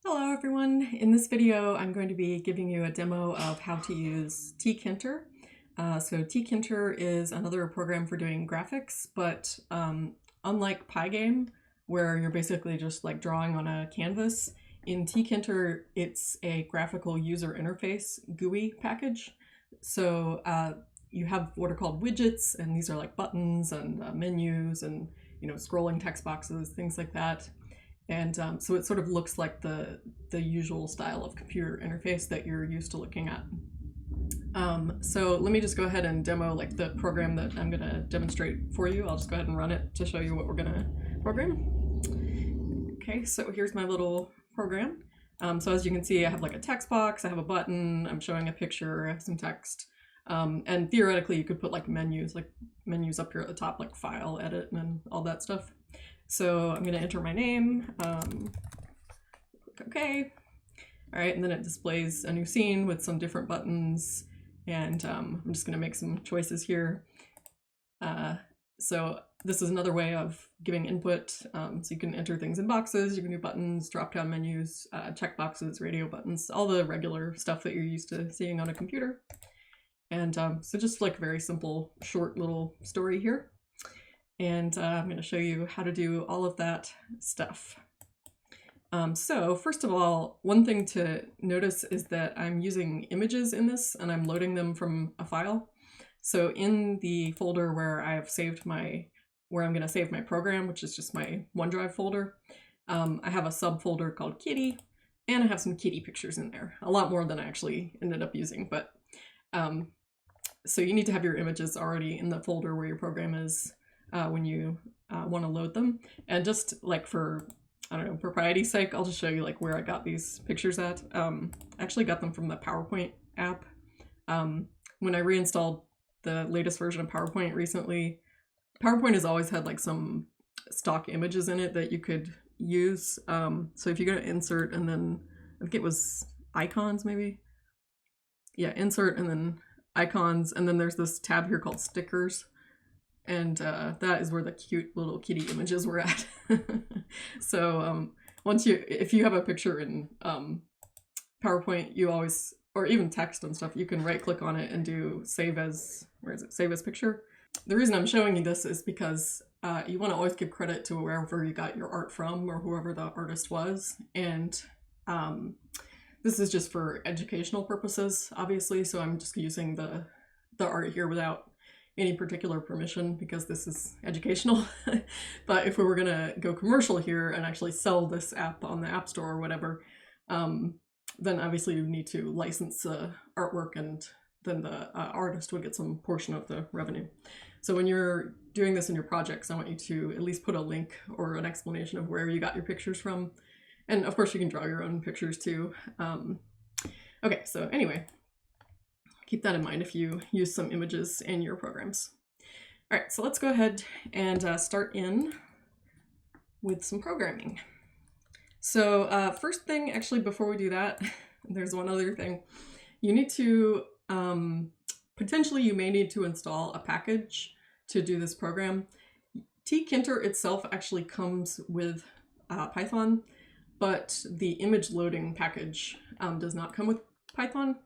Hello everyone! In this video I'm going to be giving you a demo of how to use Tkinter. So Tkinter is another program for doing graphics, but unlike Pygame, where you're basically just like drawing on a canvas, in Tkinter it's a graphical user interface GUI package. So you have what are called widgets, and these are like buttons and menus and scrolling text boxes, things like that. And so it sort of looks like the usual style of computer interface that you're used to looking at. So let me just go ahead and demo like the program that I'm gonna demonstrate for you. I'll just go ahead and run it to show you what we're gonna program. Okay, so here's my little program. So as you can see, I have like a text box, I have a button, I'm showing a picture, I have some text. And theoretically you could put like menus up here at the top, like file, edit, and all that stuff. So I'm gonna enter my name, click OK. All right, and then it displays a new scene with some different buttons, and I'm just gonna make some choices here. So this is another way of giving input. So you can enter things in boxes, you can do buttons, drop-down menus, check boxes, radio buttons, all the regular stuff that you're used to seeing on a computer. And so just like a very simple, short little story here. And I'm going to show you how to do all of that stuff. So first of all, one thing to notice is that I'm using images in this and I'm loading them from a file. So in the folder where I have saved where I'm going to save my program, which is just my OneDrive folder, I have a subfolder called Kitty, and I have some kitty pictures in there. A lot more than I actually ended up using, but so you need to have your images already in the folder where your program is when you want to load them. And just like for, I don't know, propriety's sake, I'll just show you like where I got these pictures at. I actually got them from the PowerPoint app. When I reinstalled the latest version of PowerPoint recently, PowerPoint has always had like some stock images in it that you could use. So if you go to insert and then I think it was icons maybe. Yeah, insert and then icons, and then there's this tab here called stickers. And that is where the cute little kitty images were at. So if you have a picture in PowerPoint, you always, or even text and stuff, you can right click on it and do save as, where is it, save as picture. The reason I'm showing you this is because you want to always give credit to wherever you got your art from or whoever the artist was. And this is just for educational purposes, obviously, so I'm just using the art here without any particular permission because this is educational. But if we were gonna go commercial here and actually sell this app on the App Store or whatever, then obviously you need to license artwork, and then the artist would get some portion of the revenue. So when you're doing this in your projects, I want you to at least put a link or an explanation of where you got your pictures from. And of course you can draw your own pictures too. Okay, so anyway, keep that in mind if you use some images in your programs. All right, so let's go ahead and start in with some programming. So first thing, actually, before we do that, there's one other thing. You need to, potentially you may need to install a package to do this program. Tkinter itself actually comes with Python, but the image loading package does not come with Python.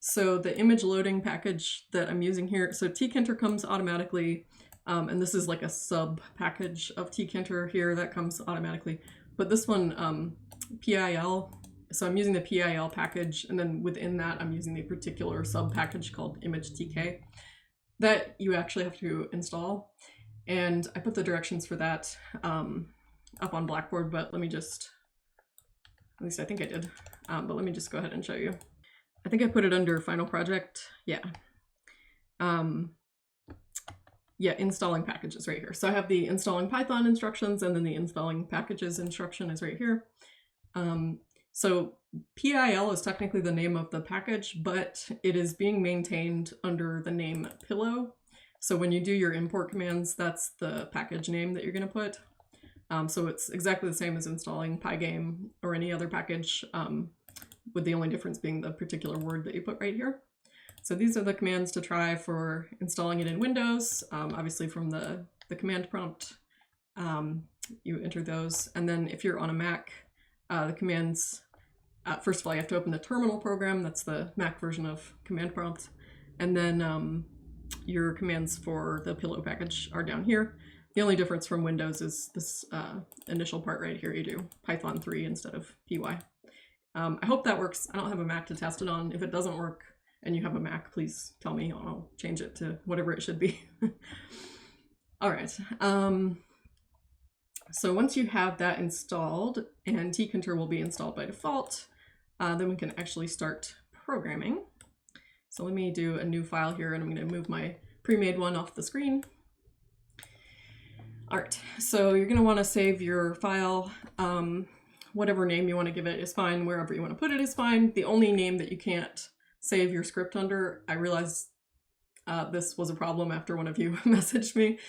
So the image loading package that I'm using here, so Tkinter comes automatically, and this is like a sub package of Tkinter here that comes automatically. But this one, PIL, so I'm using the PIL package, and then within that I'm using the particular sub package called ImageTK that you actually have to install. And I put the directions for that up on Blackboard, but let me just, at least I think I did, but let me just go ahead and show you. I think I put it under final project. Yeah. Yeah, installing packages right here. So I have the installing Python instructions, and then the installing packages instruction is right here. So PIL is technically the name of the package, but it is being maintained under the name Pillow. So when you do your import commands, that's the package name that you're going to put. So it's exactly the same as installing Pygame or any other package, with the only difference being the particular word that you put right here. So these are the commands to try for installing it in Windows. Obviously from the command prompt, you enter those. And then if you're on a Mac, the commands first of all, you have to open the terminal program. That's the Mac version of command prompt. And then your commands for the pillow package are down here. The only difference from Windows is this initial part right here. You do Python 3 instead of py. I hope that works. I don't have a Mac to test it on. If it doesn't work and you have a Mac, please tell me. I'll change it to whatever it should be. All right. So once you have that installed, and Tkinter will be installed by default, then we can actually start programming. So let me do a new file here, and I'm going to move my pre-made one off the screen. All right, so you're going to want to save your file. Whatever name you want to give it is fine. Wherever you want to put it is fine. The only name that you can't save your script under, I realized this was a problem after one of you messaged me.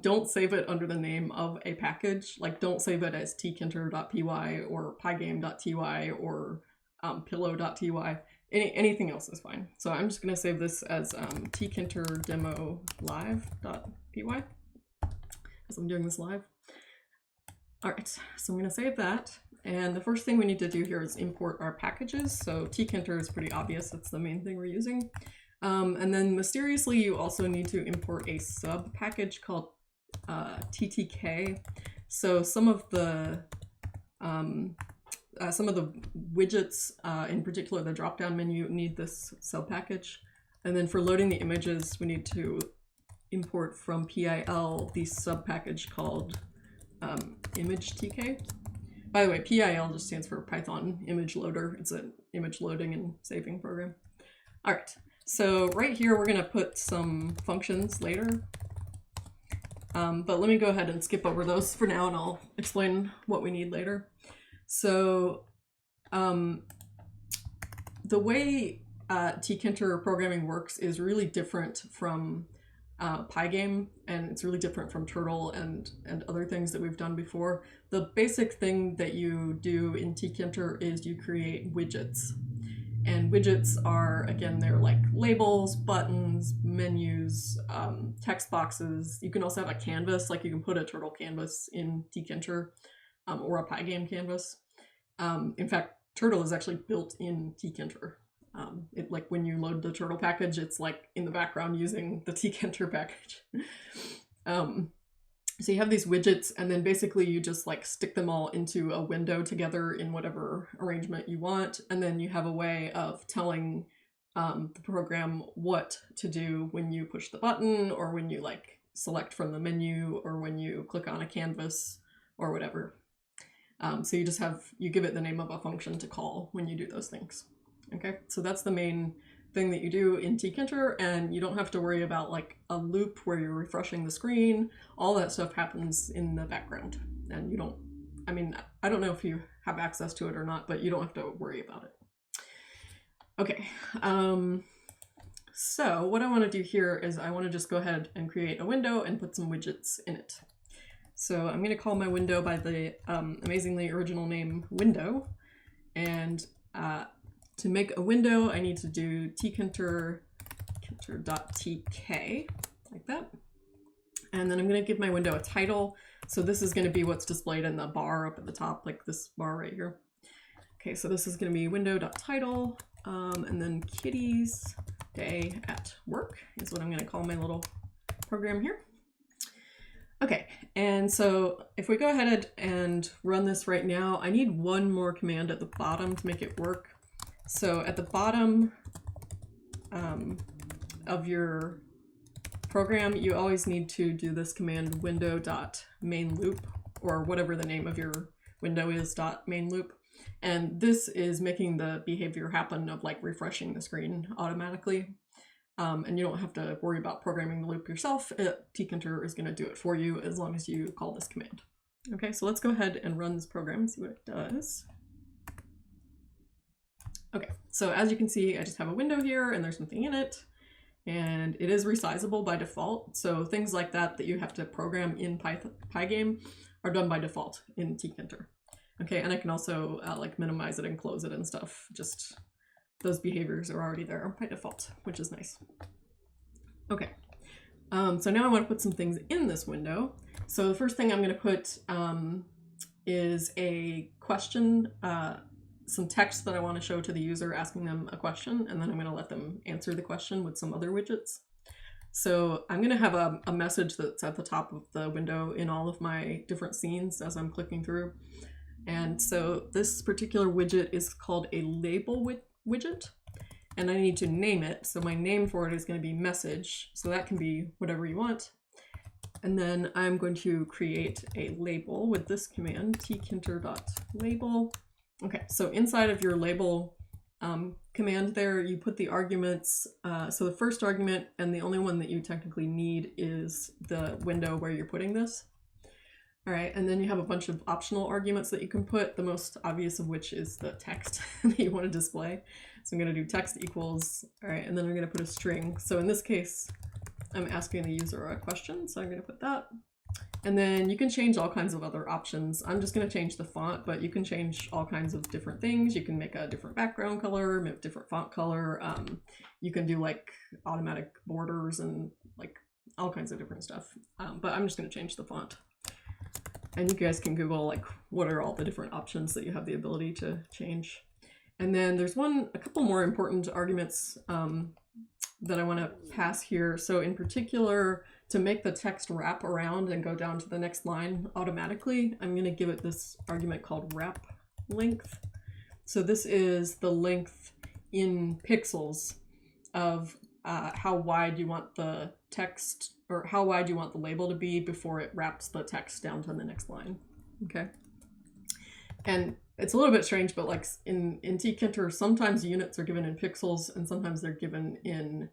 Don't save it under the name of a package. Like, don't save it as tkinter.py or pygame.ty or pillow.ty. Anything else is fine. So I'm just going to save this as tkinter demo live.py because I'm doing this live. All right, so I'm going to save that. And the first thing we need to do here is import our packages. So Tkinter is pretty obvious. That's the main thing we're using. And then mysteriously, you also need to import a sub package called TTK. So some of the widgets, in particular the drop-down menu, need this sub package. And then for loading the images, we need to import from PIL the sub package called ImageTK. By the way, PIL just stands for Python Image Loader. It's an image loading and saving program. All right. So right here, we're going to put some functions later, but let me go ahead and skip over those for now, and I'll explain what we need later. So the way Tkinter programming works is really different from Pygame, and it's really different from Turtle and other things that we've done before. The basic thing that you do in Tkinter is you create widgets. And widgets are, again, they're like labels, buttons, menus, text boxes. You can also have a canvas, like you can put a Turtle canvas in Tkinter or a Pygame canvas. In fact, Turtle is actually built in Tkinter. Like when you load the Turtle package, it's like in the background using the Tkinter package. So you have these widgets, and then basically you just like stick them all into a window together in whatever arrangement you want. And then you have a way of telling the program what to do when you push the button, or when you like select from the menu, or when you click on a canvas or whatever. So you give it the name of a function to call when you do those things. Okay, so that's the main thing that you do in Tkinter, and you don't have to worry about like a loop where you're refreshing the screen. All that stuff happens in the background, and you don't, I mean, I don't know if you have access to it or not, but you don't have to worry about it. Okay, so what I want to do here is I want to just go ahead and create a window and put some widgets in it. So I'm going to call my window by the amazingly original name window, and to make a window, I need to do tkinter.tk, like that. And then I'm going to give my window a title. So this is going to be what's displayed in the bar up at the top, like this bar right here. Okay, so this is going to be window.title, and then kitty's day at work is what I'm going to call my little program here. Okay, and so if we go ahead and run this right now, I need one more command at the bottom to make it work. So at the bottom of your program, you always need to do this command window.mainLoop, or whatever the name of your window is, .mainLoop. And this is making the behavior happen of like refreshing the screen automatically. And you don't have to worry about programming the loop yourself. Tkinter is going to do it for you as long as you call this command. Okay, so let's go ahead and run this program and see what it does. Okay, so as you can see, I just have a window here and there's nothing in it, and it is resizable by default. So things like that you have to program in Pygame are done by default in Tkinter. Okay, and I can also like minimize it and close it and stuff. Just those behaviors are already there by default, which is nice. Okay, so now I want to put some things in this window. So the first thing I'm going to put is a question some text that I want to show to the user, asking them a question, and then I'm going to let them answer the question with some other widgets. So I'm going to have a message that's at the top of the window in all of my different scenes as I'm clicking through. And so this particular widget is called a label widget, and I need to name it. So my name for it is going to be message. So that can be whatever you want. And then I'm going to create a label with this command, tkinter.label. Okay, so inside of your label command there, you put the arguments. So the first argument, and the only one that you technically need, is the window where you're putting this. All right, and then you have a bunch of optional arguments that you can put, the most obvious of which is the text that you want to display. So I'm going to do text equals, all right, and then I'm going to put a string. So in this case, I'm asking the user a question, so I'm going to put that. And then you can change all kinds of other options. I'm just going to change the font, but you can change all kinds of different things. You can make a different background color, different font color. You can do like automatic borders and like all kinds of different stuff. But I'm just going to change the font. And you guys can Google like what are all the different options that you have the ability to change. And then there's a couple more important arguments that I want to pass here. So in particular, to make the text wrap around and go down to the next line automatically, I'm going to give it this argument called wrap length. So this is the length in pixels of how wide you want the text, or how wide you want the label to be before it wraps the text down to the next line. Okay. And it's a little bit strange, but like in Tkinter, sometimes units are given in pixels and sometimes they're given in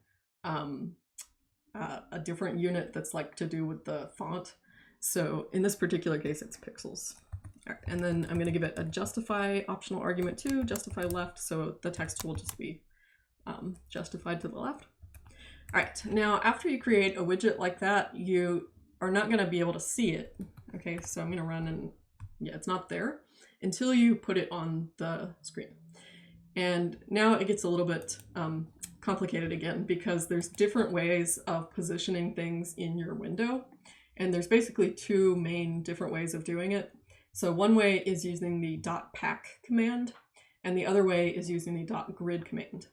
a different unit that's like to do with the font. So in this particular case, it's pixels. All right, and then I'm going to give it a justify optional argument too, justify left, so the text will just be justified to the left. All right, now after you create a widget like that, you are not going to be able to see it. Okay, so I'm going to run and yeah, it's not there until you put it on the screen. And now it gets a little bit complicated again, because there's different ways of positioning things in your window. And there's basically two main different ways of doing it. So one way is using the .pack command, and the other way is using the .grid command.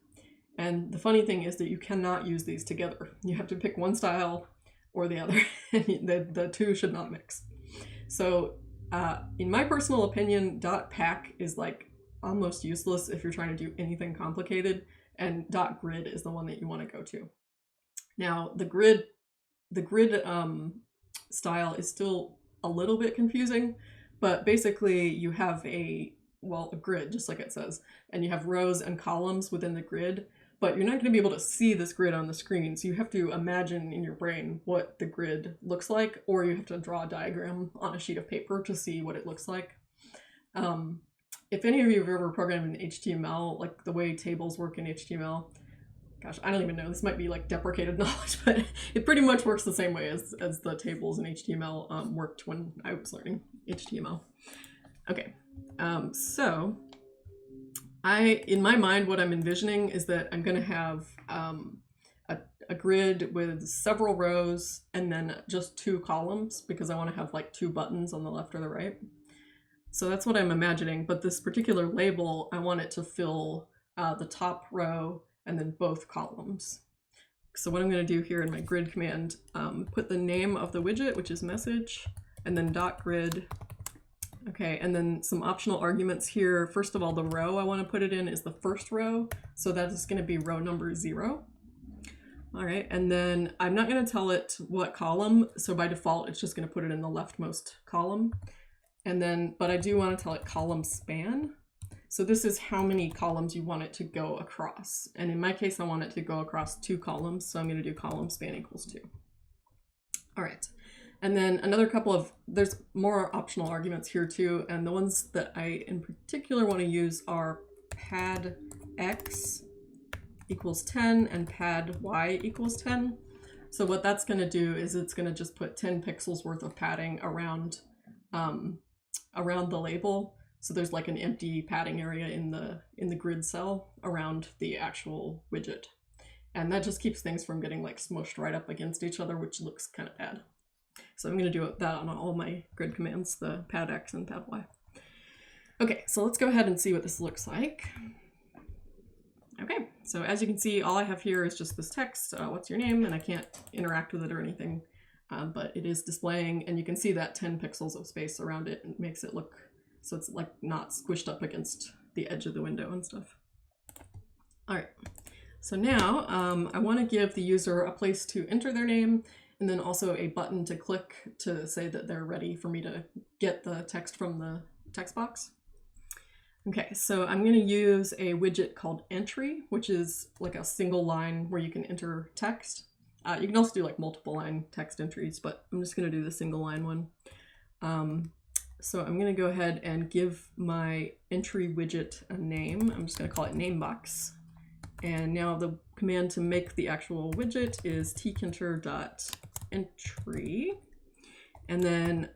And the funny thing is that you cannot use these together. You have to pick one style or the other, and the two should not mix. So in my personal opinion, .pack is like almost useless if you're trying to do anything complicated, and .grid is the one that you want to go to. Now the grid style is still a little bit confusing, but basically you have a grid, just like it says, and you have rows and columns within the grid, but you're not going to be able to see this grid on the screen. So you have to imagine in your brain what the grid looks like, or you have to draw a diagram on a sheet of paper to see what it looks like. If any of you have ever programmed in HTML, like the way tables work in HTML, gosh, I don't even know, this might be like deprecated knowledge, but it pretty much works the same way as the tables in HTML worked when I was learning HTML. Okay, so in my mind, what I'm envisioning is that I'm going to have a grid with several rows and then just two columns, because I want to have like two buttons on the left or the right. So that's what I'm imagining, but this particular label, I want it to fill the top row and then both columns. So what I'm going to do here in my grid command, put the name of the widget, which is message, and then .grid. Okay, and then some optional arguments here. First of all, the row I want to put it in is the first row, so that is going to be row number 0. All right, and then I'm not going to tell it what column, so by default it's just going to put it in the leftmost column. And then, but I do want to tell it column span. So this is how many columns you want it to go across. And in my case, I want it to go across 2 columns, so I'm going to do column span equals 2. All right. And then another couple of, there's more optional arguments here too, and the ones that I in particular want to use are pad x equals 10 and pad y equals 10. So what that's going to do is it's going to just put 10 pixels worth of padding around the label. So there's like an empty padding area in the grid cell around the actual widget. And that just keeps things from getting like smushed right up against each other, which looks kind of bad. So I'm going to do that on all my grid commands, the pad x and pad y. Okay, so let's go ahead and see what this looks like. Okay, so as you can see, all I have here is just this text, what's your name, and I can't interact with it or anything, but it is displaying, and you can see that 10 pixels of space around it and makes it look so it's like not squished up against the edge of the window and stuff. All right, so now I want to give the user a place to enter their name and then also a button to click to say that they're ready for me to get the text from the text box. Okay, so I'm going to use a widget called entry, which is like a single line where you can enter text. You can also do like multiple line text entries, but I'm just going to do the single line one. So I'm going to go ahead and give my entry widget a name. I'm just going to call it namebox. And now the command to make the actual widget is tkinter.entry. And then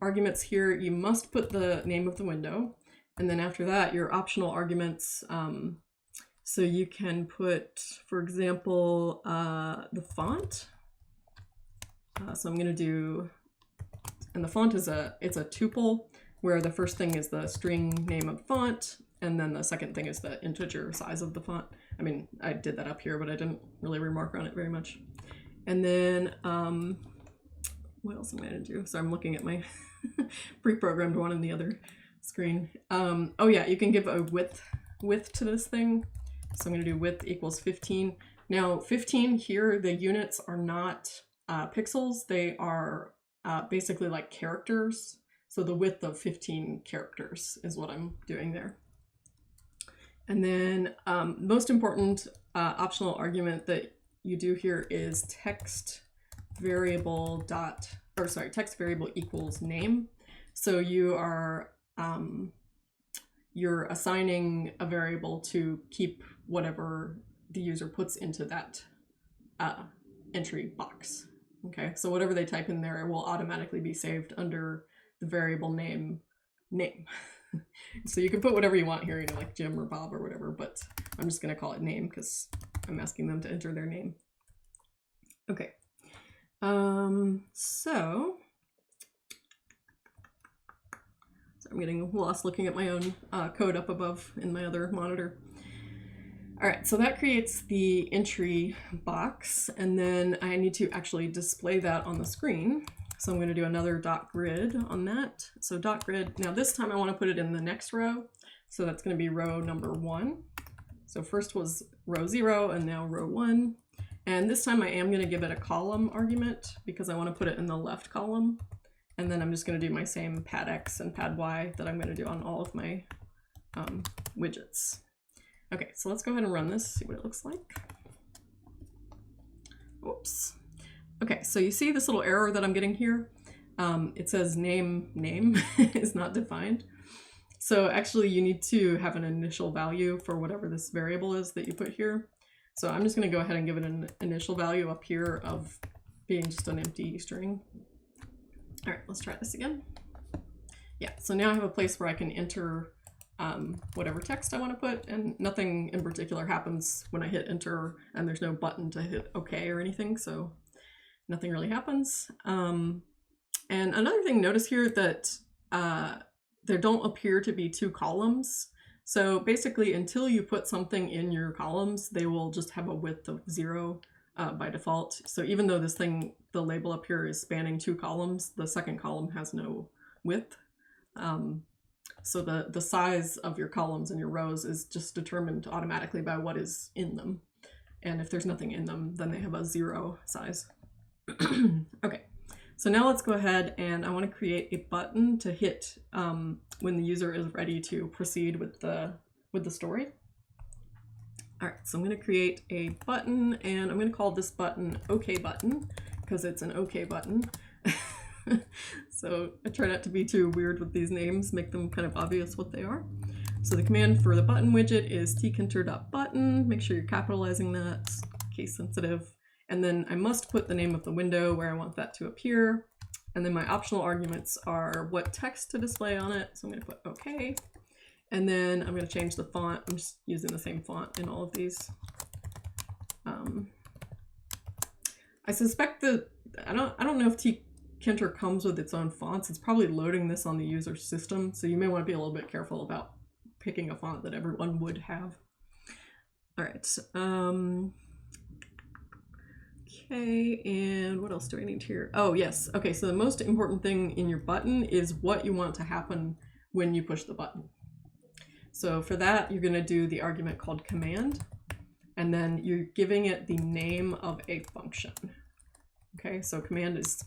arguments here, you must put the name of the window. And then after that, your optional arguments, so you can put, for example, the font. So I'm going to do, and the font is it's a tuple where the first thing is the string name of the font, and then the second thing is the integer size of the font. I mean, I did that up here, but I didn't really remark on it very much. And then, what else am I going to do? So I'm looking at my pre-programmed one in the other screen. Oh yeah, you can give a width to this thing. So I'm going to do width equals 15. Now 15 here, the units are not pixels. They are basically like characters. So the width of 15 characters is what I'm doing there. And then most important optional argument that you do here is text variable equals name. So you are you're assigning a variable to keep whatever the user puts into that entry box. Okay, so whatever they type in there will automatically be saved under the variable name. So you can put whatever you want here, you know, like Jim or Bob or whatever, but I'm just going to call it name because I'm asking them to enter their name. Okay, so I'm getting lost looking at my own code up above in my other monitor. All right, so that creates the entry box, and then I need to actually display that on the screen. So I'm going to do another .grid on that. So .grid, now this time I want to put it in the next row. So that's going to be row number 1. So first was row 0 and now row 1. And this time I am going to give it a column argument because I want to put it in the left column. And then I'm just going to do my same pad X and pad Y that I'm going to do on all of my widgets. Okay, so let's go ahead and run this, see what it looks like. Oops. Okay, so you see this little error that I'm getting here? It says name is not defined. So actually you need to have an initial value for whatever this variable is that you put here. So I'm just going to go ahead and give it an initial value up here of being just an empty string. All right, let's try this again. Yeah, so now I have a place where I can enter whatever text I want to put, and nothing in particular happens when I hit enter, and there's no button to hit OK or anything, so nothing really happens. And another thing, notice here that there don't appear to be 2 columns. So basically, until you put something in your columns, they will just have a width of 0 by default. So even though this thing, the label up here is spanning 2 columns, the second column has no width. So the size of your columns and your rows is just determined automatically by what is in them. And if there's nothing in them, then they have a 0 size. Okay, so now let's go ahead and I want to create a button to hit when the user is ready to proceed with the story. All right, so I'm going to create a button, and I'm going to call this button OK button because it's an OK button. So I try not to be too weird with these names, make them kind of obvious what they are. So the command for the button widget is tkinter.button. Make sure you're capitalizing that, case sensitive. And then I must put the name of the window where I want that to appear. And then my optional arguments are what text to display on it. So I'm going to put OK. And then I'm going to change the font. I'm just using the same font in all of these. I suspect that I don't know if Tkinter comes with its own fonts. It's probably loading this on the user system, so you may want to be a little bit careful about picking a font that everyone would have. All right. Okay, and what else do I need here? Oh, yes. Okay, so the most important thing in your button is what you want to happen when you push the button. So for that, you're going to do the argument called command, and then you're giving it the name of a function. Okay, so command is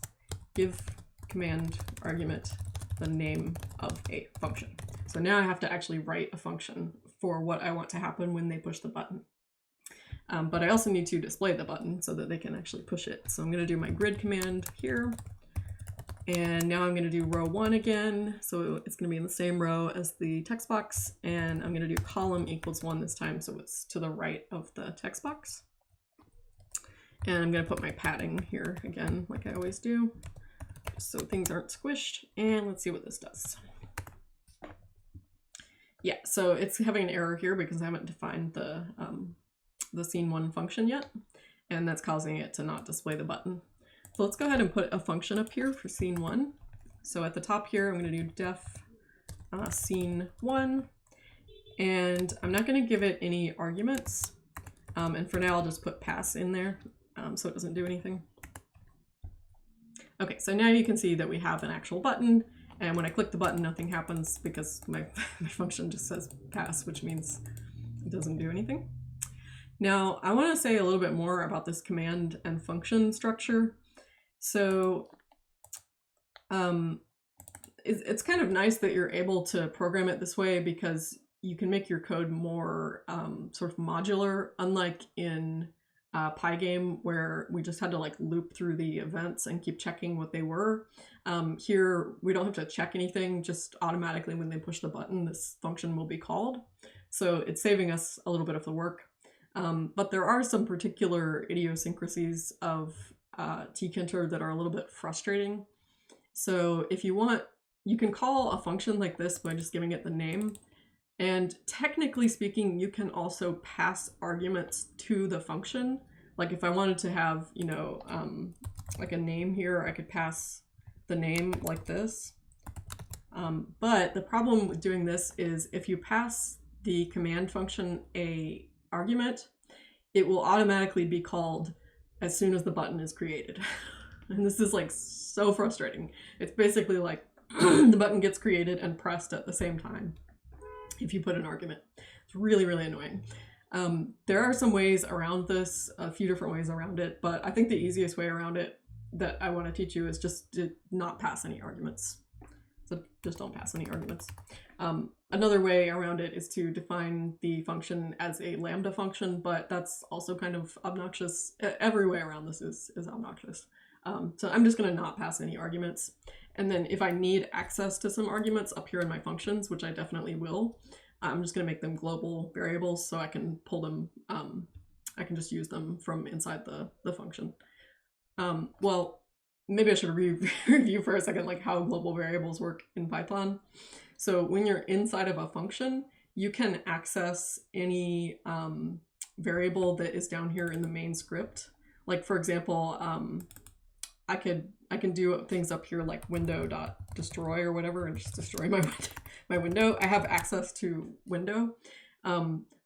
give command argument the name of a function. So now I have to actually write a function for what I want to happen when they push the button. But I also need to display the button so that they can actually push it. So I'm going to do my grid command here. And now I'm going to do row 1 again. So it's going to be in the same row as the text box. And I'm going to do column equals 1 this time, so it's to the right of the text box. And I'm going to put my padding here again, like I always do, just so things aren't squished. And let's see what this does. Yeah, so it's having an error here because I haven't defined the scene1 function yet, and that's causing it to not display the button. So let's go ahead and put a function up here for scene1. So at the top here, I'm going to do def scene1, and I'm not going to give it any arguments. And for now, I'll just put pass in there so it doesn't do anything. Okay, so now you can see that we have an actual button, and when I click the button, nothing happens because my function just says pass, which means it doesn't do anything. Now, I want to say a little bit more about this command and function structure. So it's kind of nice that you're able to program it this way because you can make your code more sort of modular, unlike in Pygame where we just had to like loop through the events and keep checking what they were. Here, we don't have to check anything, just automatically when they push the button, this function will be called. So it's saving us a little bit of the work. But there are some particular idiosyncrasies of Tkinter that are a little bit frustrating. So if you want, you can call a function like this by just giving it the name. And technically speaking, you can also pass arguments to the function. Like if I wanted to have, you know, like a name here, I could pass the name like this. But the problem with doing this is if you pass the command function a argument, it will automatically be called as soon as the button is created. And this is like so frustrating. It's basically like the button gets created and pressed at the same time if you put an argument. It's really, really annoying. There are some ways around this, a few different ways around it, but I think the easiest way around it that I want to teach you is just to not pass any arguments. So just don't pass any arguments. Another way around it is to define the function as a lambda function, but that's also kind of obnoxious. Every way around this is obnoxious. So I'm just going to not pass any arguments. And then if I need access to some arguments up here in my functions, which I definitely will, I'm just going to make them global variables so I can pull them, I can just use them from inside the function. Well, maybe I should review for a second like how global variables work in Python. So when you're inside of a function, you can access any variable that is down here in the main script. Like for example, I can do things up here like window.destroy or whatever and just destroy my window. I have access to window,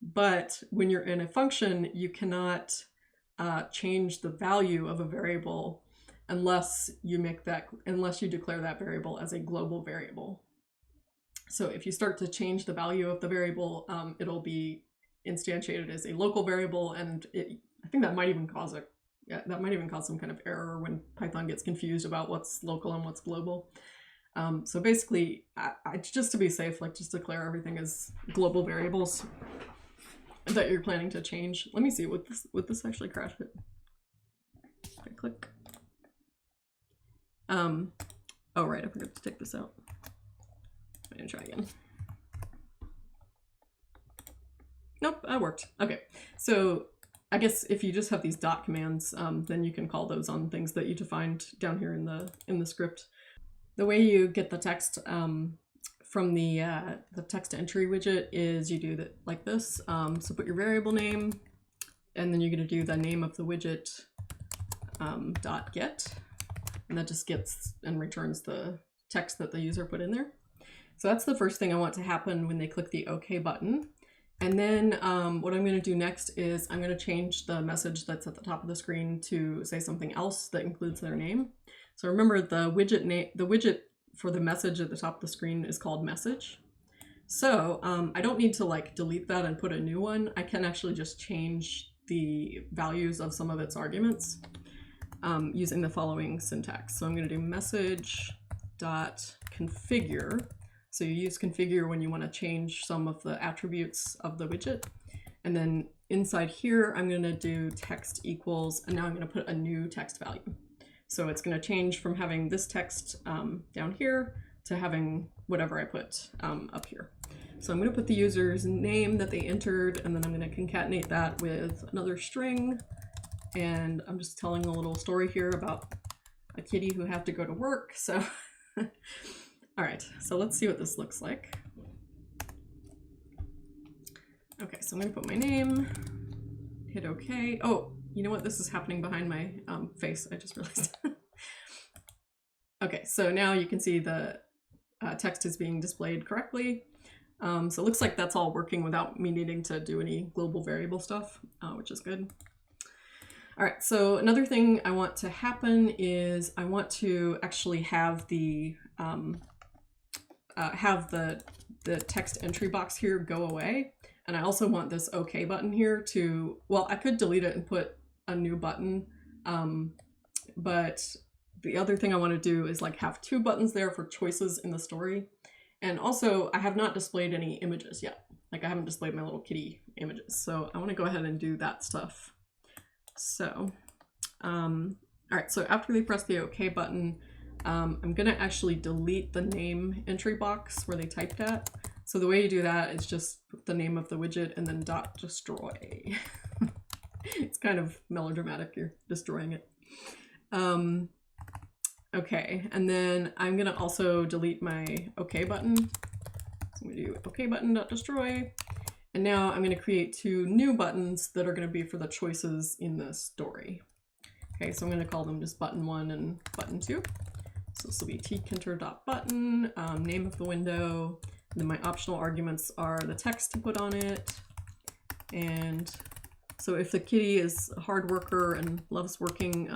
but when you're in a function, you cannot change the value of a variable unless you declare that variable as a global variable. So if you start to change the value of the variable, it'll be instantiated as a local variable, and I think that might even cause some kind of error when Python gets confused about what's local and what's global. So basically, just to be safe, like just declare everything as global variables that you're planning to change. Let me see, would this actually crash it? I click. Oh right, I forgot to take this out. I'm gonna try again. Nope, that worked. Okay, so I guess if you just have these dot commands, then you can call those on things that you defined down here in the script. The way you get the text from the text entry widget is you do that like this. So put your variable name, and then you're going to do the name of the widget dot get, and that just gets and returns the text that the user put in there. So that's the first thing I want to happen when they click the OK button. And then what I'm going to do next is I'm going to change the message that's at the top of the screen to say something else that includes their name. So remember, the widget for the message at the top of the screen is called message. So I don't need to like delete that and put a new one. I can actually just change the values of some of its arguments using the following syntax. So I'm going to do message.configure. So you use configure when you want to change some of the attributes of the widget. And then inside here, I'm going to do text equals, and now I'm going to put a new text value. So it's going to change from having this text down here to having whatever I put up here. So I'm going to put the user's name that they entered, and then I'm going to concatenate that with another string. And I'm just telling a little story here about a kitty who had to go to work. So all right, so let's see what this looks like. Okay, so I'm going to put my name, hit OK. Oh, you know what? This is happening behind my face. I just realized. Okay, so now you can see the text is being displayed correctly. So it looks like that's all working without me needing to do any global variable stuff, which is good. All right, so another thing I want to happen is I want to actually have the text entry box here go away. And I also want this OK button here to, well, I could delete it and put a new button. But the other thing I want to do is like have two buttons there for choices in the story. And also I have not displayed any images yet. Like I haven't displayed my little kitty images. So I want to go ahead and do that stuff. So, all right, so after they press the OK button, I'm gonna actually delete the name entry box where they typed at. So the way you do that is just put the name of the widget and then .destroy. It's kind of melodramatic, you're destroying it. Okay, and then I'm gonna also delete my OK button. So I'm gonna do OK button.destroy. And now I'm gonna create two new buttons that are gonna be for the choices in the story. Okay, so I'm gonna call them just button 1 and button 2. So this will be tkinter.button, name of the window, and then my optional arguments are the text to put on it. And so if the kitty is a hard worker and loves working,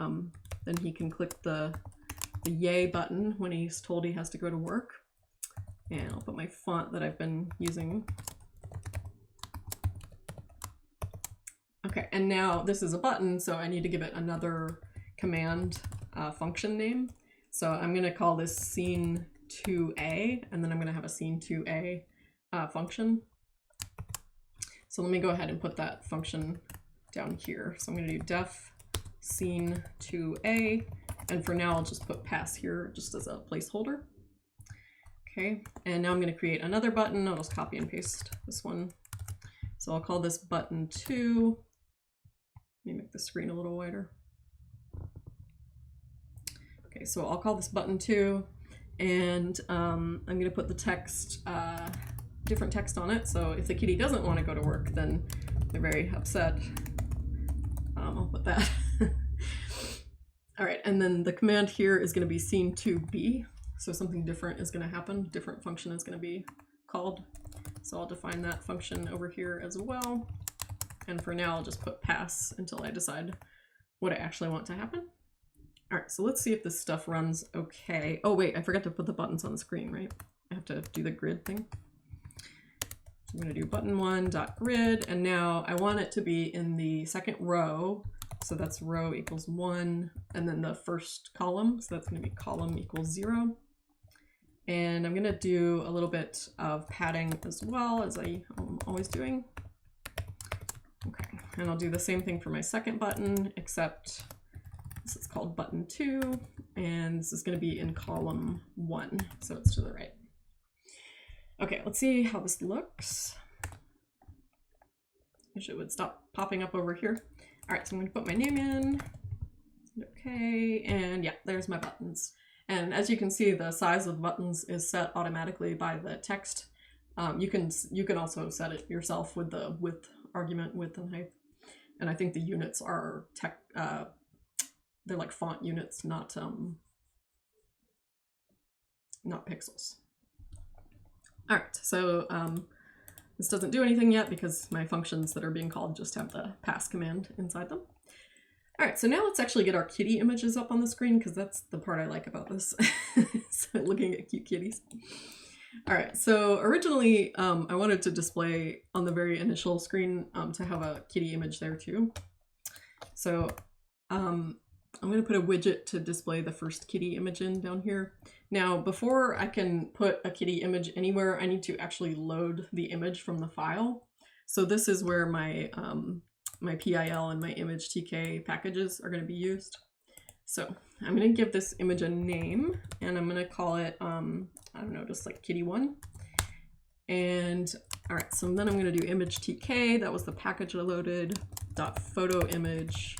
then he can click the yay button when he's told he has to go to work. And I'll put my font that I've been using. Okay, and now this is a button, so I need to give it another command function name. So I'm going to call this scene2a, and then I'm going to have a scene2a function. So let me go ahead and put that function down here. So I'm going to do def scene2a, and for now I'll just put pass here just as a placeholder. Okay, and now I'm going to create another button. I'll just copy and paste this one. So I'll call this button 2. Let me make the screen a little wider. Okay, so I'll call this button 2, and I'm going to put the text, different text on it. So if the kitty doesn't want to go to work, then they're very upset. I'll put that. All right, and then the command here is going to be scene2b. So something different is going to happen. Different function is going to be called. So I'll define that function over here as well. And for now, I'll just put pass until I decide what I actually want to happen. All right, so let's see if this stuff runs okay. Oh wait, I forgot to put the buttons on the screen, right? I have to do the grid thing. So I'm gonna do button1.grid, and now I want it to be in the second row. So that's row equals 1, and then the first column. So that's gonna be column equals 0. And I'm gonna do a little bit of padding as well, as I am always doing. Okay, and I'll do the same thing for my second button, except this is called button 2, and this is going to be in column 1, so it's to the right. Okay, let's see how this looks. Wish it would stop popping up over here. All right, so I'm going to put my name in. Okay, and yeah, there's my buttons. And as you can see, the size of the buttons is set automatically by the text. You can also set it yourself with the width argument, width and height. And I think the units are they're like font units, not not pixels. All right, so this doesn't do anything yet because my functions that are being called just have the pass command inside them. All right, so now let's actually get our kitty images up on the screen because that's the part I like about this. So looking at cute kitties. All right, so originally I wanted to display on the very initial screen to have a kitty image there too. So I'm going to put a widget to display the first kitty image in down here. Now, before I can put a kitty image anywhere, I need to actually load the image from the file. So this is where my my PIL and my image TK packages are going to be used. So I'm going to give this image a name, and I'm going to call it, I don't know, just like kitty1. And all right, so then I'm going to do image TK. That was the package I loaded, .photo image.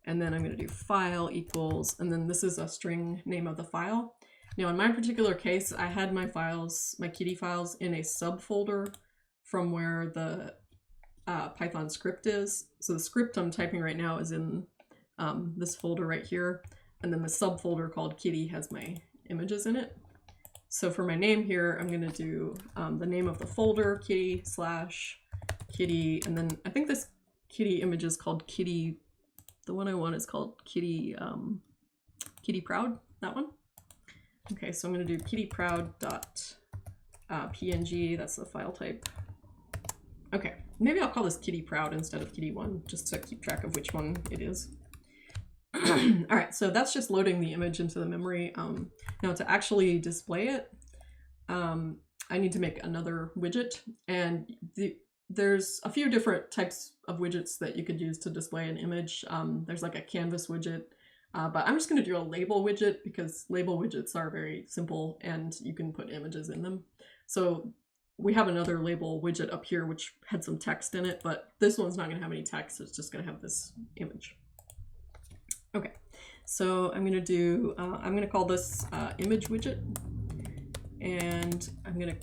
And then I'm going to do file equals, and then this is a string name of the file. Now in my particular case, I had my files, my kitty files, in a subfolder from where the Python script is. So the script I'm typing right now is in this folder right here, and then the subfolder called kitty has my images in it. So for my name here, I'm going to do the name of the folder, kitty/kitty, and then I think this kitty image is called kitty. The one I want is called kitty proud, that one. Okay, so I'm going to do kittyproud.png, that's the file type. Okay, maybe I'll call this kitty proud instead of kitty1, just to keep track of which one it is. All right, so that's just loading the image into the memory. Now to actually display it, I need to make another widget, and there's a few different types of widgets that you could use to display an image. There's like a canvas widget, but I'm just going to do a label widget because label widgets are very simple and you can put images in them. So we have another label widget up here which had some text in it, but this one's not going to have any text. It's just going to have this image. Okay, so I'm going to call this image widget, and I'm going to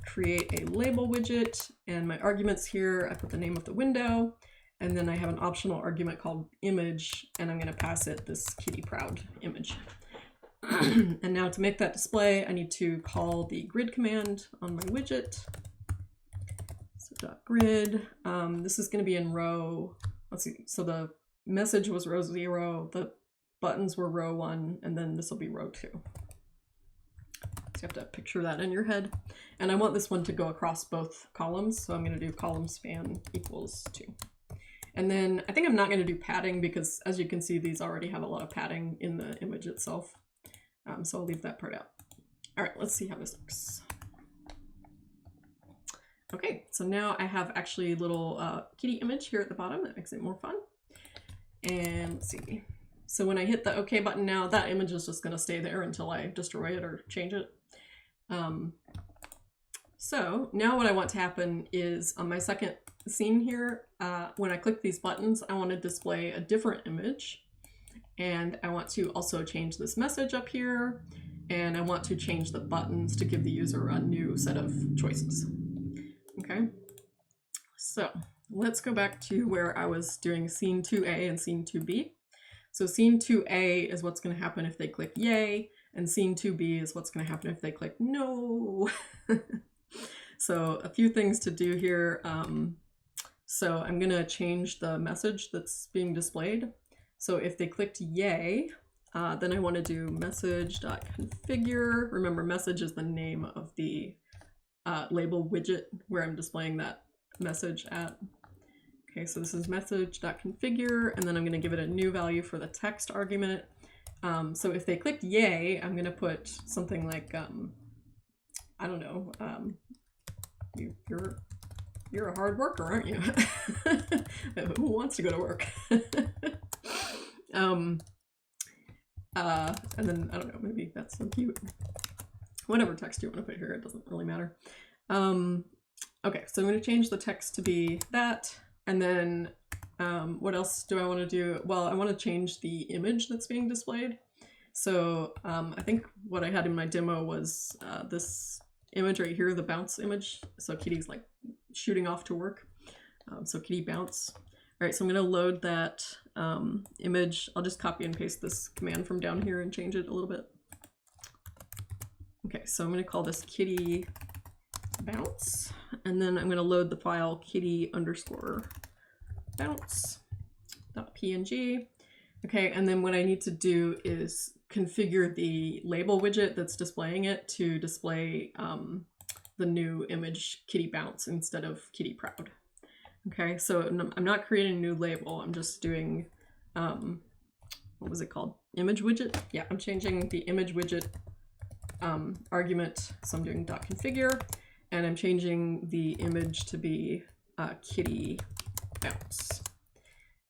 create a label widget, and my arguments here, I put the name of the window, and then I have an optional argument called image, and I'm going to pass it this kitty proud image. And now to make that display, I need to call the grid command on my widget. So .grid, this is going to be in row, let's see, so the message was row 0, the buttons were row 1, and then this will be row 2. So you have to picture that in your head. And I want this one to go across both columns, so I'm going to do column span equals 2. And then I think I'm not going to do padding because, as you can see, these already have a lot of padding in the image itself. So I'll leave that part out. All right, let's see how this looks. Okay, so now I have actually a little kitty image here at the bottom. That makes it more fun. And let's see. So when I hit the OK button now, that image is just going to stay there until I destroy it or change it. So now what I want to happen is on my second scene here, when I click these buttons, I want to display a different image. And I want to also change this message up here. And I want to change the buttons to give the user a new set of choices. Okay, so let's go back to where I was doing scene 2A and scene 2B. So scene 2A is what's going to happen if they click yay, and scene 2B is what's going to happen if they click no. So a few things to do here. So I'm going to change the message that's being displayed. So if they clicked yay, then I want to do message.configure. Remember, message is the name of the label widget where I'm displaying that message at. Okay, so this is message.configure, and then I'm going to give it a new value for the text argument. So if they clicked yay, I'm going to put something like, I don't know, you're a hard worker, aren't you? Who wants to go to work? And then, I don't know, maybe that's so cute. Whatever text you want to put here, it doesn't really matter. Okay, so I'm going to change the text to be that. And then what else do I want to do? Well, I want to change the image that's being displayed. So I think what I had in my demo was this image right here, the bounce image. So Kitty's like shooting off to work. So Kitty bounce. All right, so I'm going to load that image. I'll just copy and paste this command from down here and change it a little bit. Okay, so I'm going to call this kitty bounce, and then I'm going to load the file kitty_bounce.png. Okay, and then what I need to do is configure the label widget that's displaying it to display the new image kitty bounce instead of kitty proud. Okay, so I'm not creating a new label, I'm just doing, what was it called? Image widget? Yeah, I'm changing the image widget argument, so I'm doing .configure, and I'm changing the image to be kitty bounce.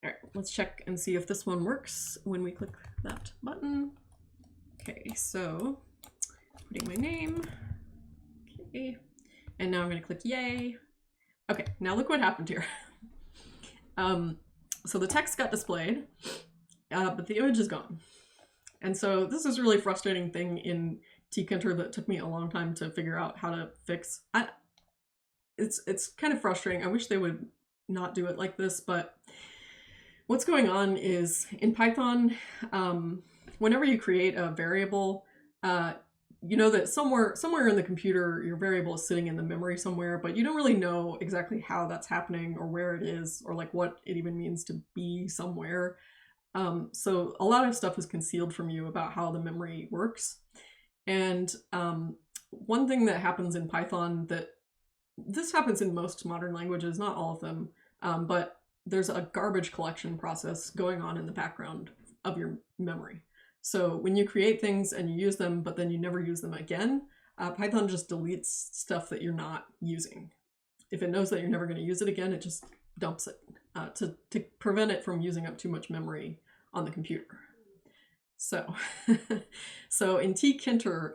All right, let's check and see if this one works when we click that button. Okay, so putting my name, okay, and now I'm gonna click yay. Okay, now look what happened here. So the text got displayed, but the image is gone. And so this is a really frustrating thing in Tkinter that took me a long time to figure out how to fix. It's kind of frustrating. I wish they would not do it like this, but what's going on is in Python, whenever you create a variable, you know that somewhere in the computer, your variable is sitting in the memory somewhere, but you don't really know exactly how that's happening or where it is or like what it even means to be somewhere. So a lot of stuff is concealed from you about how the memory works. And one thing that happens in Python, that this happens in most modern languages, not all of them, but there's a garbage collection process going on in the background of your memory. So when you create things and you use them, but then you never use them again, Python just deletes stuff that you're not using. If it knows that you're never going to use it again, it just dumps it to prevent it from using up too much memory on the computer. So, so in Tkinter,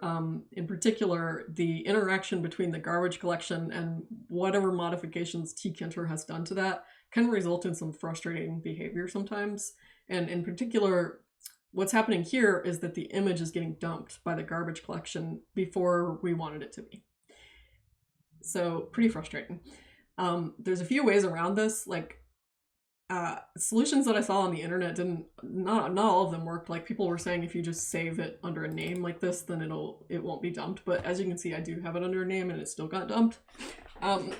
in particular, the interaction between the garbage collection and whatever modifications Tkinter has done to that can result in some frustrating behavior sometimes. And in particular, what's happening here is that the image is getting dumped by the garbage collection before we wanted it to be. So pretty frustrating. There's a few ways around this, like solutions that I saw on the internet not all of them worked. Like people were saying if you just save it under a name like this, then it won't be dumped. But as you can see, I do have it under a name and it still got dumped.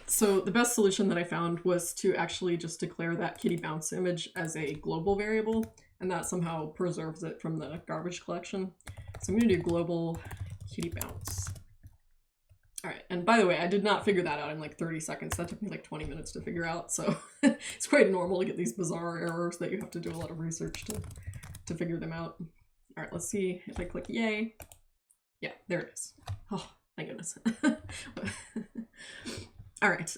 So the best solution that I found was to actually just declare that kitty bounce image as a global variable, and that somehow preserves it from the garbage collection. So I'm going to do global kitty bounce. All right, and by the way, I did not figure that out in like 30 seconds. That took me like 20 minutes to figure out, so it's quite normal to get these bizarre errors that you have to do a lot of research to figure them out. All right, let's see if I click yay. Yeah, there it is. Oh, thank goodness. All right,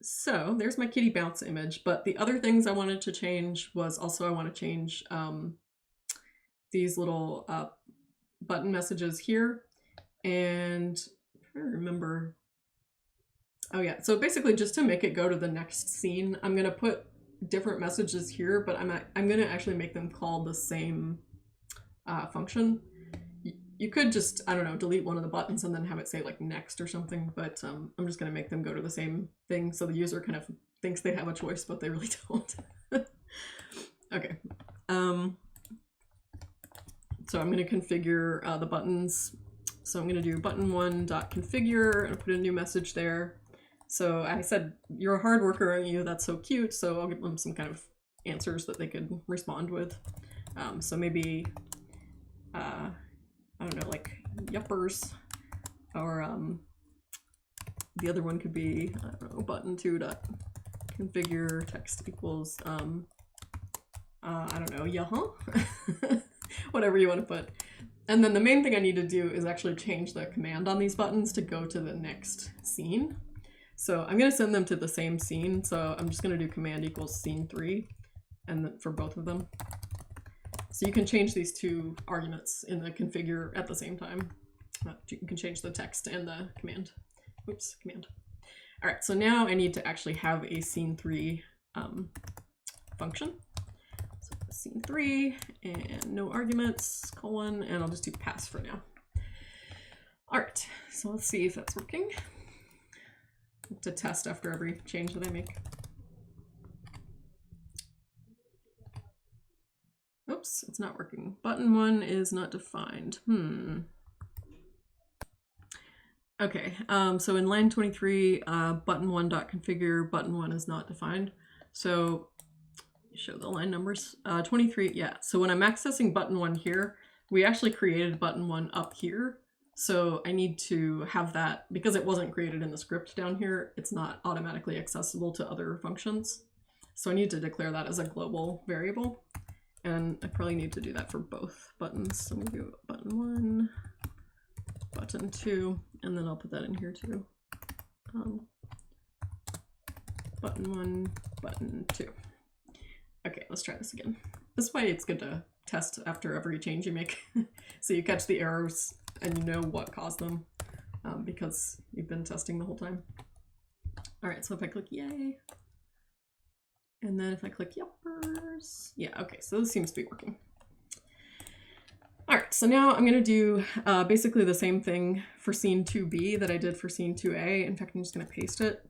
so there's my kitty bounce image, but the other things I wanted to change was also I want to change these little button messages here. And I'm trying to remember, oh yeah, so basically just to make it go to the next scene, I'm gonna put different messages here, but I'm gonna actually make them call the same function. You could just, I don't know, delete one of the buttons and then have it say like next or something, but I'm just gonna make them go to the same thing so the user kind of thinks they have a choice, but they really don't. Okay. So I'm gonna configure the buttons. So I'm going to do button1.configure and put a new message there. So I said, you're a hard worker, aren't you? That's so cute. So I'll give them some kind of answers that they could respond with. So maybe, I don't know, like yuppers, or the other one could be, I don't know, button2.configure text equals, I don't know, yeah-huh? Whatever you want to put. And then the main thing I need to do is actually change the command on these buttons to go to the next scene. So I'm going to send them to the same scene. So I'm just going to do command equals scene3 and then for both of them. So you can change these two arguments in the configure at the same time. You can change the text and the command. Oops, command. All right, so now I need to actually have a scene3 function. Scene3 and no arguments, colon, and I'll just do pass for now. All right, so let's see if that's working. To test after every change that I make. Oops, it's not working. Button1 is not defined. Okay, so in line 23, button1.configure, button1 is not defined. So show the line numbers. 23, yeah. So when I'm accessing button1 here, we actually created button1 up here. So I need to have that, because it wasn't created in the script down here, it's not automatically accessible to other functions. So I need to declare that as a global variable. And I probably need to do that for both buttons. So I'm gonna do button1, button2, and then I'll put that in here too. Button1, button2. Okay, let's try this again. This way it's good to test after every change you make. So you catch the errors and you know what caused them, because you've been testing the whole time. All right, so if I click yay, and then if I click yuppers, yeah, okay, so this seems to be working. All right, so now I'm gonna do basically the same thing for scene 2B that I did for scene 2A. In fact, I'm just gonna paste it.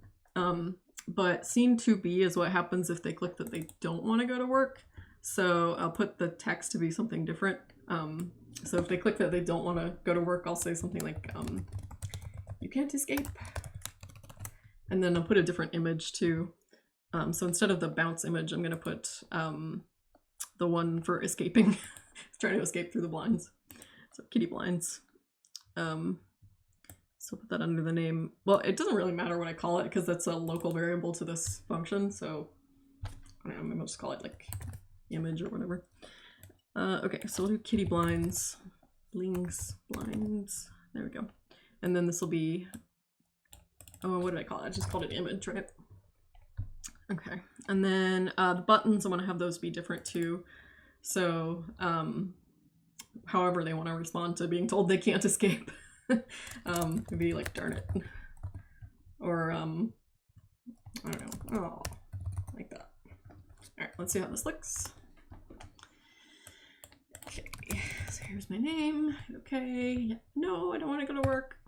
But scene 2B is what happens if they click that they don't want to go to work. So I'll put the text to be something different. So if they click that they don't want to go to work, I'll say something like, you can't escape. And then I'll put a different image too. So instead of the bounce image, I'm going to put the one for escaping. It's trying to escape through the blinds. So kitty blinds. So put that under the name. Well, it doesn't really matter what I call it because that's a local variable to this function. So I don't know, maybe I'll just call it like image or whatever. Okay, so we'll do kitty blinds, blings, blinds. There we go. And then this will be, oh, what did I call it? I just called it image, right? Okay, and then the buttons, I want to have those be different too. So however they want to respond to being told they can't escape. Maybe like darn it, or I don't know, oh, like that. All right, let's see how this looks. Okay, so here's my name. Okay, no, I don't want to go to work.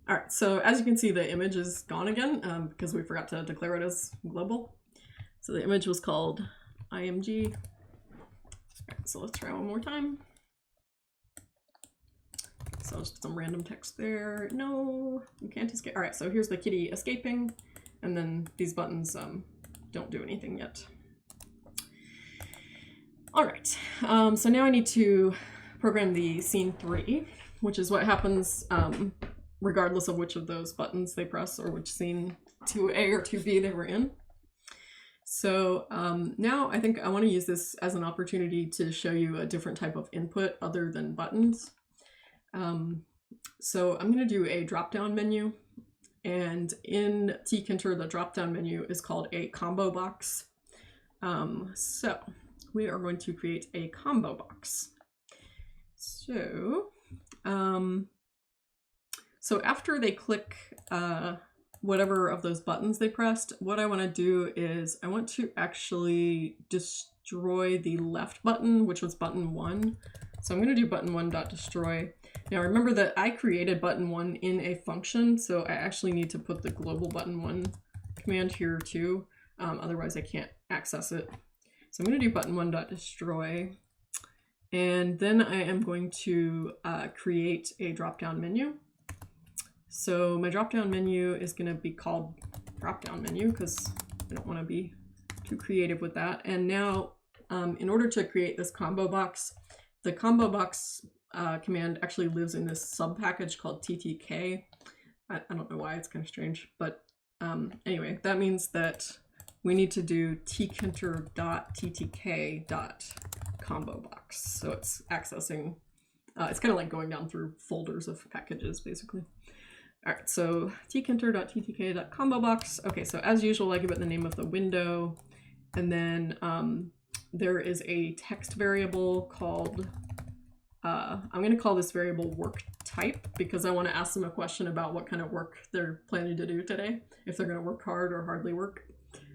All right, so as you can see, the image is gone again because we forgot to declare it as global. So the image was called img. All right, so let's try one more time. So just some random text there. No, you can't escape. All right, so here's the kitty escaping, and then these buttons don't do anything yet. All right, so now I need to program the scene 3, which is what happens regardless of which of those buttons they press or which scene 2A or 2B they were in. So now I think I want to use this as an opportunity to show you a different type of input other than buttons. So I'm going to do a drop-down menu, and in Tkinter the drop-down menu is called a combo box. So we are going to create a combo box. So after they click whatever of those buttons they pressed, what I want to do is I want to actually destroy the left button, which was button 1. So I'm going to do button1.destroy. Now remember that I created button1 in a function, so I actually need to put the global button1 command here too, otherwise I can't access it. So I'm going to do button1.destroy, and then I am going to create a drop-down menu. So my drop-down menu is going to be called drop-down menu because I don't want to be too creative with that. And now in order to create this combo box, the combo box command actually lives in this sub package called ttk. I don't know why, it's kind of strange, but anyway, that means that we need to do tkinter.ttk.combo box. So it's accessing, it's kind of like going down through folders of packages basically. All right, so tkinter.ttk.combo box. Okay, so as usual, I give it the name of the window, and then there is a text variable called, I'm going to call this variable work type because I want to ask them a question about what kind of work they're planning to do today, if they're going to work hard or hardly work.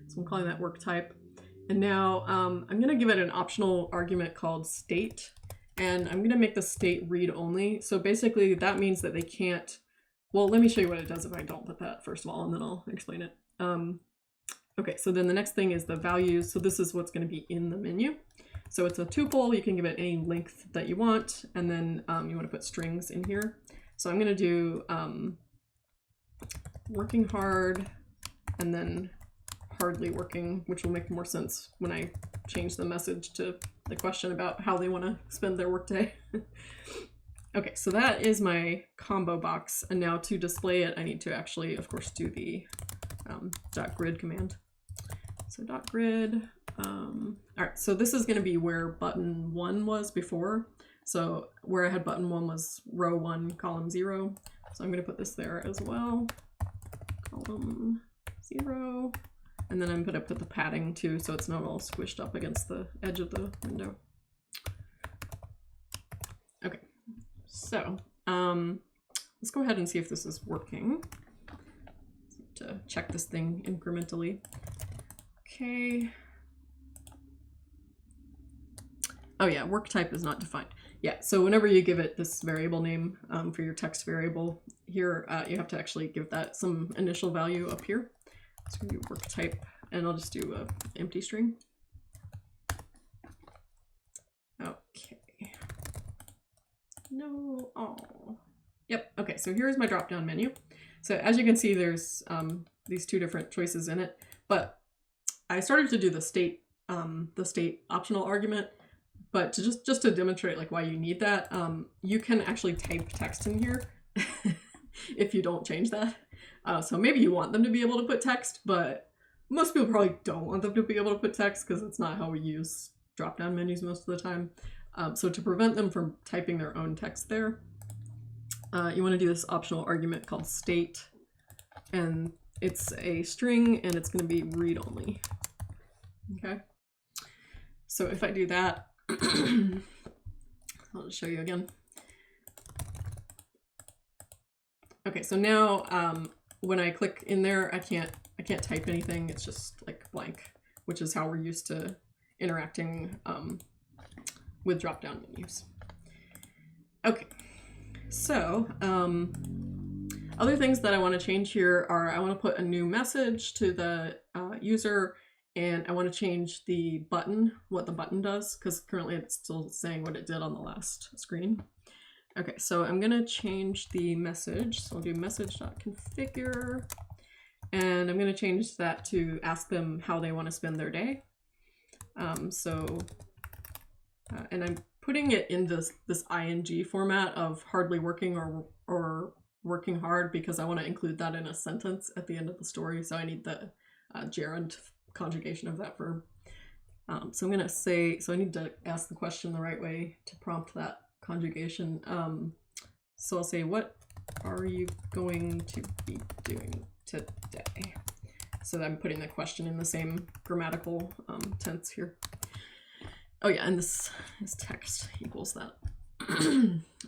So I'm calling that work type. And now I'm going to give it an optional argument called state, and I'm going to make the state read only. So basically that means that they can't, well, let me show you what it does if I don't put that first of all, and then I'll explain it. Okay, so then the next thing is the values. So this is what's going to be in the menu. So it's a tuple, you can give it any length that you want, and then you want to put strings in here. So I'm going to do working hard, and then hardly working, which will make more sense when I change the message to the question about how they want to spend their workday. Okay, so that is my combo box, and now to display it, I need to actually, of course, do the .grid command. So .grid, all right, so this is going to be where button 1 was before. So where I had button 1 was row 1, column 0. So I'm going to put this there as well, column 0. And then I'm going to put the padding too, so it's not all squished up against the edge of the window. Okay, so let's go ahead and see if this is working. To check this thing incrementally. Okay. Oh yeah, work type is not defined. Yeah, so whenever you give it this variable name for your text variable here, you have to actually give that some initial value up here. So I'm gonna do work type, and I'll just do an empty string. Okay. No, oh. Yep, okay, so here's my drop-down menu. So as you can see, there's these two different choices in it, but I started to do the state optional argument, but to just to demonstrate like why you need that, you can actually type text in here if you don't change that. So maybe you want them to be able to put text, but most people probably don't want them to be able to put text because it's not how we use drop-down menus most of the time. So to prevent them from typing their own text there, you want to do this optional argument called state, and it's a string and it's going to be read only. Okay, so if I do that, I'll just show you again. Okay, so now when I click in there, I can't type anything. It's just like blank, which is how we're used to interacting with drop-down menus. Okay. So, other things that I want to change here are I want to put a new message to the user, and I want to change the button, what the button does, because currently it's still saying what it did on the last screen. Okay, so I'm going to change the message. So I'll do message.configure, and I'm going to change that to ask them how they want to spend their day. And I'm putting it in this ing format of hardly working or working hard because I want to include that in a sentence at the end of the story. So I need the gerund conjugation of that verb. So I'm going to say, so I need to ask the question the right way to prompt that conjugation. So I'll say, what are you going to be doing today? So that I'm putting the question in the same grammatical tense here. Oh yeah, and this is text equals that.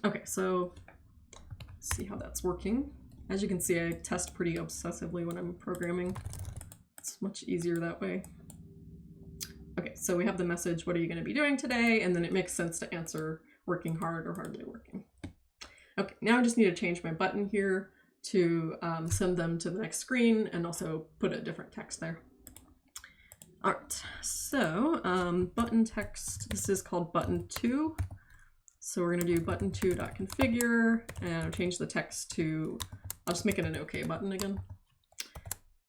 Okay, so let's see how that's working. As you can see, I test pretty obsessively when I'm programming. It's much easier that way. Okay, so we have the message, what are you going to be doing today? And then it makes sense to answer working hard or hardly working. Okay, now I just need to change my button here to send them to the next screen and also put a different text there. All right, so button text, this is called button 2. So we're gonna do button2.configure and I'll change the text to, I'll just make it an OK button again.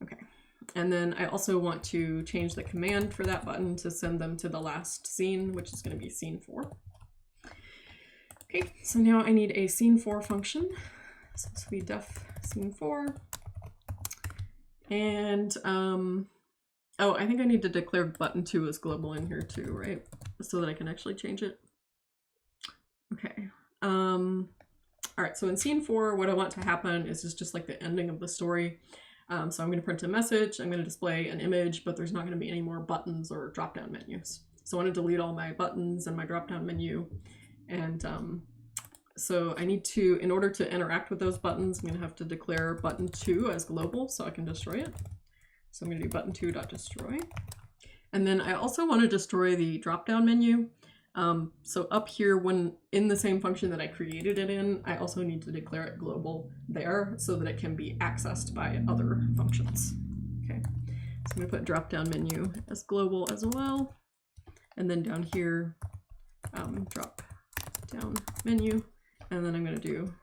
Okay, and then I also want to change the command for that button to send them to the last scene, which is gonna be scene 4. Okay, so now I need a scene 4 function. So this will be def scene 4. And oh, I think I need to declare button 2 as global in here too, right? So that I can actually change it. Okay. All right, so in scene 4, what I want to happen is just like the ending of the story. So I'm going to print a message, I'm going to display an image, but there's not going to be any more buttons or drop-down menus. So I want to delete all my buttons and my drop-down menu. And so I need to, in order to interact with those buttons, I'm going to have to declare button 2 as global so I can destroy it. So I'm going to do button2.destroy. And then I also want to destroy the drop-down menu. So up here, when in the same function that I created it in, I also need to declare it global there so that it can be accessed by other functions. Okay, so I'm going to put drop-down menu as global as well. And then down here, drop-down menu. And then I'm going to do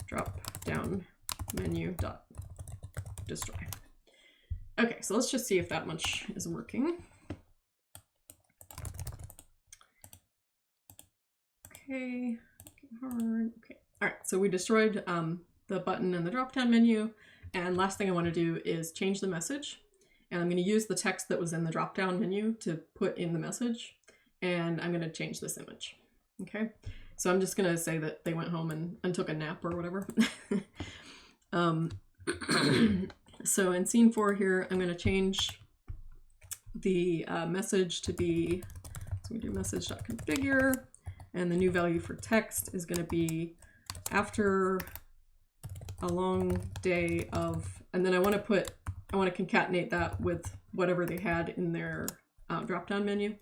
drop-down menu dot destroy. Okay, so let's just see if that much is working. Okay, hard. Okay, all right, so we destroyed the button and the drop-down menu. And last thing I want to do is change the message. And I'm going to use the text that was in the drop-down menu to put in the message. And I'm going to change this image. Okay, so I'm just going to say that they went home and took a nap or whatever. So in scene 4 here, I'm going to change the message to be, so we do message.configure, and the new value for text is going to be after a long day of, and then I want to concatenate that with whatever they had in their drop-down menu.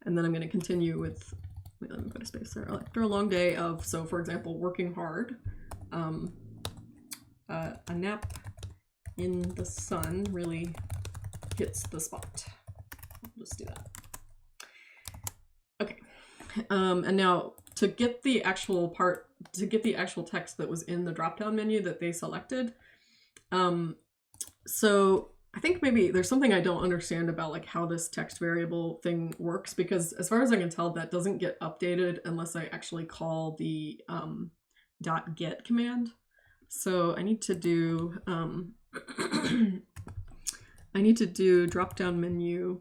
And then I'm going to continue with, wait, let me put a space there. After a long day of, so for example, working hard, a nap in the sun really hits the spot. I'll just do that. Okay. And now to get the actual text that was in the drop-down menu that they selected, so I think maybe there's something I don't understand about like how this text variable thing works, because as far as I can tell, that doesn't get updated unless I actually call the .get command. So I need to do drop-down menu.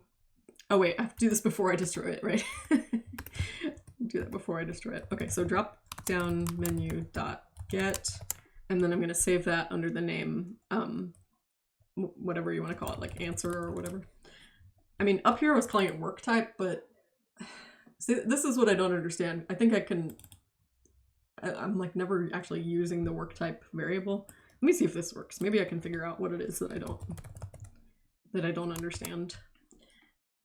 Oh wait, I have to do this before I destroy it, right? Do that before I destroy it. Okay, so drop-down menu .get, and then I'm going to save that under the name whatever you want to call it, like answer or whatever. I mean, up here I was calling it work type, but see, this is what I don't understand. I think I'm like never actually using the work type variable. Let me see if this works. Maybe I can figure out what it is that I don't understand.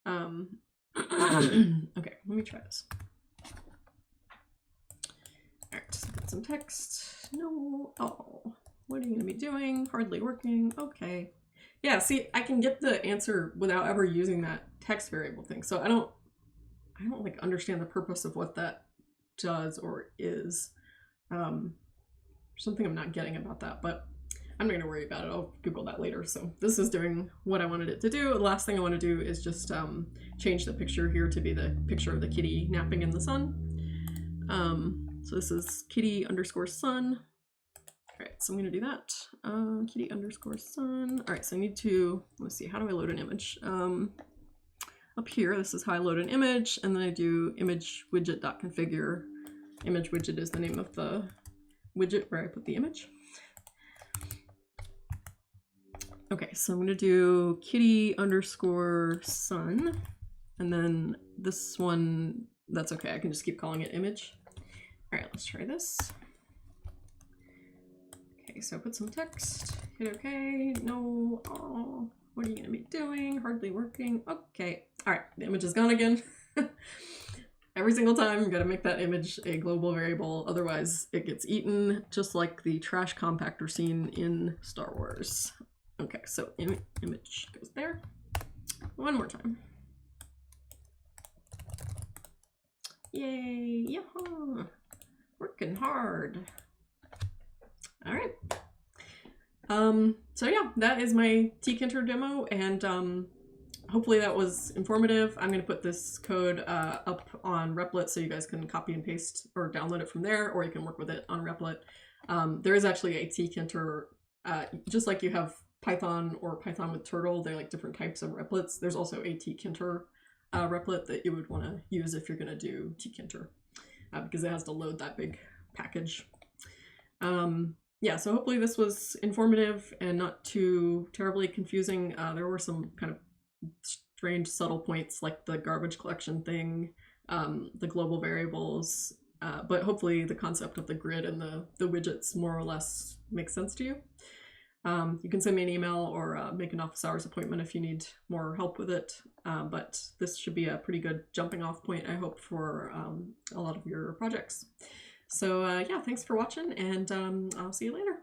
Okay, let me try this. All right, put some text. No, oh, what are you gonna be doing? Hardly working, okay. Yeah, see, I can get the answer without ever using that text variable thing. So I don't like understand the purpose of what that does or is. Something I'm not getting about that, but I'm not gonna worry about it. I'll Google that later. So this is doing what I wanted it to do. The last thing I want to do is just change the picture here to be the picture of the kitty napping in the sun. So this is kitty_sun. All right, so I'm gonna do that. Kitty_sun. All right, so I need to, let's see, how do I load an image? Up here, this is how I load an image, and then I do image widget.configure. Image widget is the name of the widget where I put the image. Okay, so I'm gonna do kitty_sun, and then this one, that's okay, I can just keep calling it image. All right, let's try this. Okay, so put some text, hit okay, no, oh, what are you gonna be doing? Hardly working, okay. All right, the image is gone again. Every single time, you gotta make that image a global variable, otherwise it gets eaten, just like the trash compactor scene in Star Wars. Okay, so image goes there. One more time. Yay, yeah, working hard. All right. So yeah, that is my Tkinter demo, and hopefully that was informative. I'm going to put this code up on Replit so you guys can copy and paste or download it from there, or you can work with it on Replit. There is actually a Tkinter, just like you have Python or Python with Turtle, they're like different types of replets. There's also a Tkinter replit that you would want to use if you're going to do Tkinter, because it has to load that big package. Yeah, so hopefully this was informative and not too terribly confusing. There were some kind of strange subtle points like the garbage collection thing, the global variables, but hopefully the concept of the grid and the widgets more or less makes sense to you. You can send me an email or make an office hours appointment if you need more help with it, but this should be a pretty good jumping off point, I hope, for a lot of your projects. So yeah, thanks for watching, and I'll see you later.